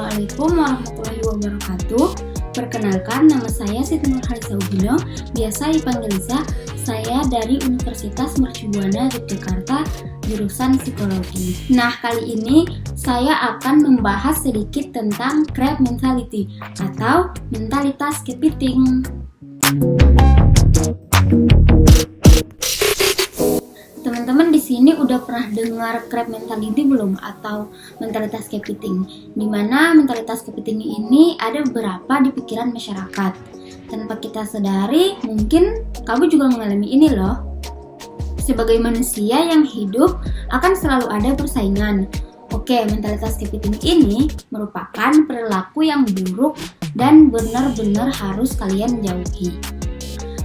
Assalamualaikum warahmatullahi wabarakatuh. Perkenalkan, nama saya Siti Nurhaliza Ubino, biasa dipanggil Liza. Saya dari Universitas Mercubuana Yogyakarta, jurusan Psikologi. Nah, kali ini saya akan membahas sedikit tentang crab mentality atau mentalitas kepiting. Teman-teman di sini udah pernah dengar crab mentality belum, atau mentalitas kepiting? Dimana mentalitas kepiting ini ada beberapa di pikiran masyarakat. Tanpa kita sadari, mungkin kamu juga mengalami ini loh. Sebagai manusia yang hidup, akan selalu ada persaingan. Oke, mentalitas kepiting ini merupakan perilaku yang buruk dan benar-benar harus kalian jauhi.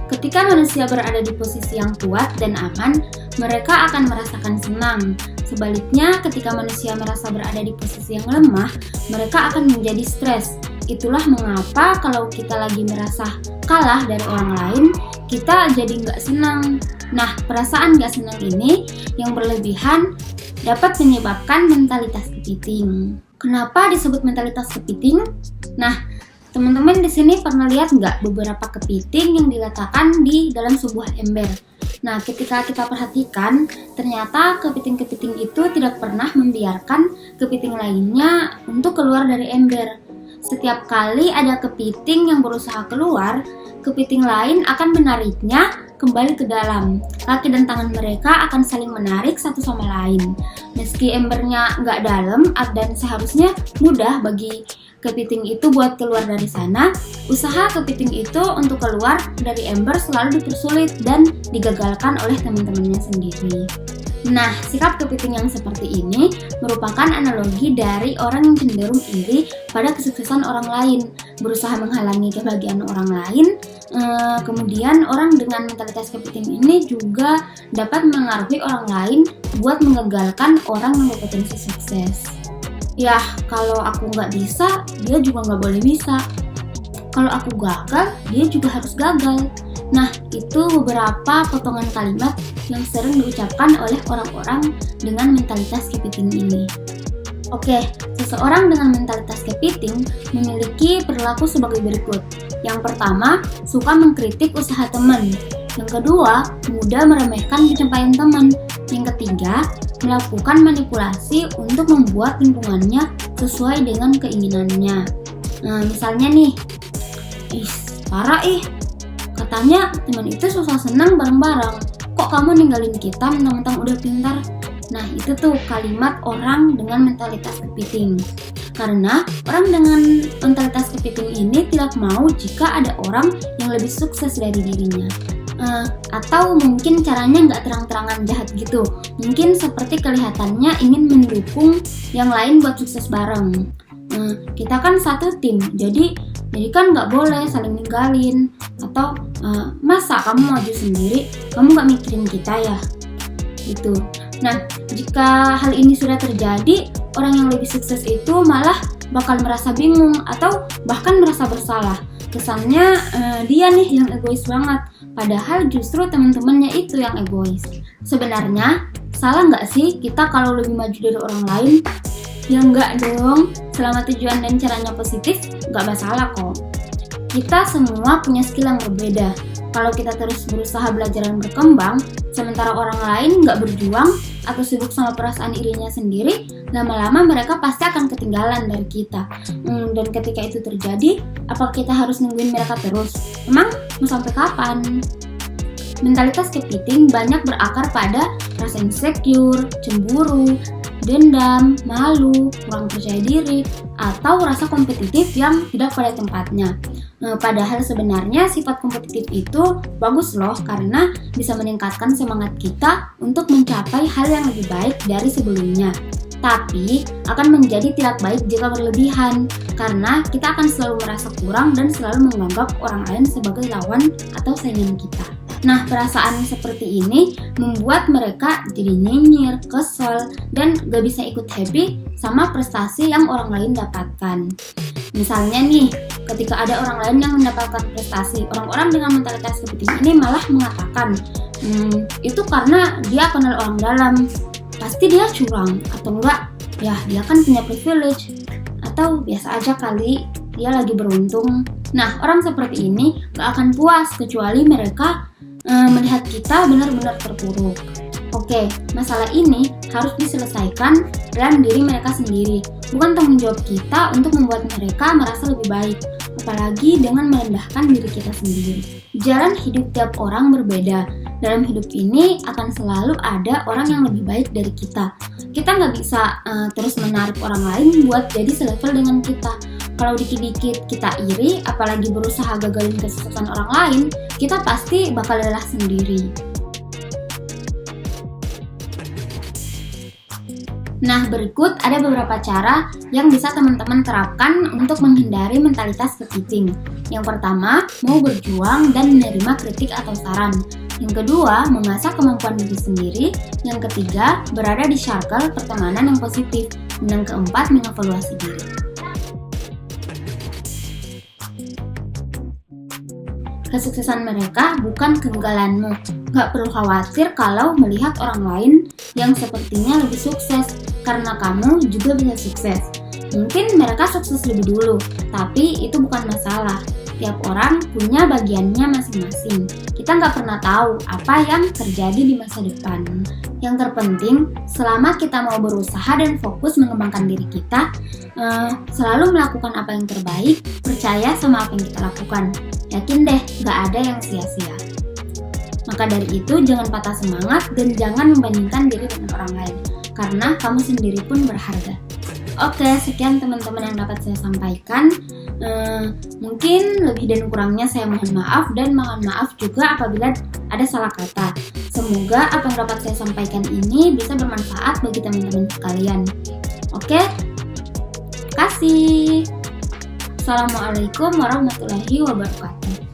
Ketika manusia berada di posisi yang kuat dan aman, mereka akan merasakan senang. Sebaliknya, ketika manusia merasa berada di posisi yang lemah, mereka akan menjadi stres. Itulah mengapa kalau kita lagi merasa kalah dari orang lain, kita jadi nggak senang. Nah, perasaan nggak senang ini yang berlebihan dapat menyebabkan mentalitas kepiting. Kenapa disebut mentalitas kepiting? Nah, teman-teman di sini pernah lihat nggak beberapa kepiting yang diletakkan di dalam sebuah ember? Nah, ketika kita perhatikan, ternyata kepiting-kepiting itu tidak pernah membiarkan kepiting lainnya untuk keluar dari ember. Setiap kali ada kepiting yang berusaha keluar, kepiting lain akan menariknya kembali ke dalam. Kaki dan tangan mereka akan saling menarik satu sama lain. Meski embernya nggak dalam dan seharusnya mudah bagi kepiting itu buat keluar dari sana, usaha kepiting itu untuk keluar dari ember selalu dipersulit dan digagalkan oleh teman-temannya sendiri. Nah, sikap kepiting yang seperti ini merupakan analogi dari orang yang cenderung iri pada kesuksesan orang lain, berusaha menghalangi kebahagiaan orang lain. Kemudian orang dengan mentalitas kepiting ini juga dapat mengaruhi orang lain buat menggagalkan orang yang berpotensi sukses. Ya, kalau aku nggak bisa, dia juga nggak boleh bisa. Kalau aku gagal, dia juga harus gagal. Nah, itu beberapa potongan kalimat yang sering diucapkan oleh orang-orang dengan mentalitas kepiting ini. Oke, seseorang dengan mentalitas kepiting memiliki perilaku sebagai berikut. Yang pertama, suka mengkritik usaha teman. Yang kedua, mudah meremehkan pencapaian teman. Yang ketiga, melakukan manipulasi untuk membuat lingkungannya sesuai dengan keinginannya. Nah, misalnya nih, parah katanya teman itu susah senang bareng-bareng. Kok kamu ninggalin kita mentang-mentang udah pintar? Nah, itu tuh kalimat orang dengan mentalitas kepiting. Karena orang dengan mentalitas kepiting ini tidak mau jika ada orang yang lebih sukses dari dirinya. Atau mungkin caranya nggak terang-terangan jahat gitu. Mungkin seperti kelihatannya ingin mendukung yang lain buat sukses bareng. Kita kan satu tim, jadi kan nggak boleh saling ninggalin. Atau masa kamu maju sendiri, kamu nggak mikirin kita ya? Gitu. Nah, jika hal ini sudah terjadi, orang yang lebih sukses itu malah bakal merasa bingung atau bahkan merasa bersalah. Kesannya dia nih yang egois banget, padahal justru teman-temannya itu yang egois. Sebenarnya, salah nggak sih kita kalau lebih maju dari orang lain? Ya nggak dong, selama tujuan dan caranya positif, nggak masalah kok. Kita semua punya skill yang berbeda. Kalau kita terus berusaha belajar dan berkembang, sementara orang lain nggak berjuang atau sibuk sama perasaan irinya sendiri, lama-lama mereka pasti akan ketinggalan dari kita. Dan ketika itu terjadi, apa kita harus nungguin mereka terus? Emang mau sampai kapan? Mentalitas kepiting banyak berakar pada rasa insecure, cemburu, dendam, malu, kurang percaya diri, atau rasa kompetitif yang tidak pada tempatnya. Padahal sebenarnya sifat kompetitif itu bagus loh, karena bisa meningkatkan semangat kita untuk mencapai hal yang lebih baik dari sebelumnya. Tapi akan menjadi tidak baik jika berlebihan, karena kita akan selalu merasa kurang dan selalu menganggap orang lain sebagai lawan atau saingan kita. Nah, perasaan seperti ini membuat mereka jadi nyinyir, kesel, dan gak bisa ikut happy sama prestasi yang orang lain dapatkan. Misalnya nih, ketika ada orang lain yang mendapatkan prestasi, orang-orang dengan mentalitas kepiting ini malah mengatakan, itu karena dia kenal orang dalam, pasti dia curang, atau enggak, ya dia kan punya privilege, atau biasa aja kali, dia lagi beruntung. Nah, orang seperti ini gak akan puas kecuali mereka melihat kita benar-benar terpuruk. Oke, masalah ini harus diselesaikan dalam diri mereka sendiri. Bukan tanggung jawab kita untuk membuat mereka merasa lebih baik, apalagi dengan merendahkan diri kita sendiri. Jalan hidup tiap orang berbeda. Dalam hidup ini akan selalu ada orang yang lebih baik dari kita. Kita nggak bisa terus menarik orang lain buat jadi selevel dengan kita. Kalau dikit-dikit kita iri, apalagi berusaha gagalin kesuksesan orang lain, kita pasti bakal lelah sendiri. Nah, berikut ada beberapa cara yang bisa teman-teman terapkan untuk menghindari mentalitas kepiting. Yang pertama, mau berjuang dan menerima kritik atau saran. Yang kedua, mengasah kemampuan diri sendiri. Yang ketiga, berada di circle pertemanan yang positif. Dan yang keempat, mengevaluasi diri. Kesuksesan mereka bukan kegagalanmu. Gak perlu khawatir kalau melihat orang lain yang sepertinya lebih sukses, karena kamu juga bisa sukses. Mungkin mereka sukses lebih dulu, tapi itu bukan masalah. Tiap orang punya bagiannya masing-masing. Kita nggak pernah tahu apa yang terjadi di masa depan. Yang terpenting, selama kita mau berusaha dan fokus mengembangkan diri kita, selalu melakukan apa yang terbaik, percaya sama apa yang kita lakukan. Yakin deh, nggak ada yang sia-sia. Maka dari itu, jangan patah semangat dan jangan membandingkan diri dengan orang lain, karena kamu sendiri pun berharga. Oke, sekian teman-teman yang dapat saya sampaikan. Mungkin lebih dan kurangnya saya mohon maaf, dan mohon maaf juga apabila ada salah kata. Semoga apa yang dapat saya sampaikan ini bisa bermanfaat bagi teman-teman sekalian. Oke, terima kasih. Assalamualaikum warahmatullahi wabarakatuh.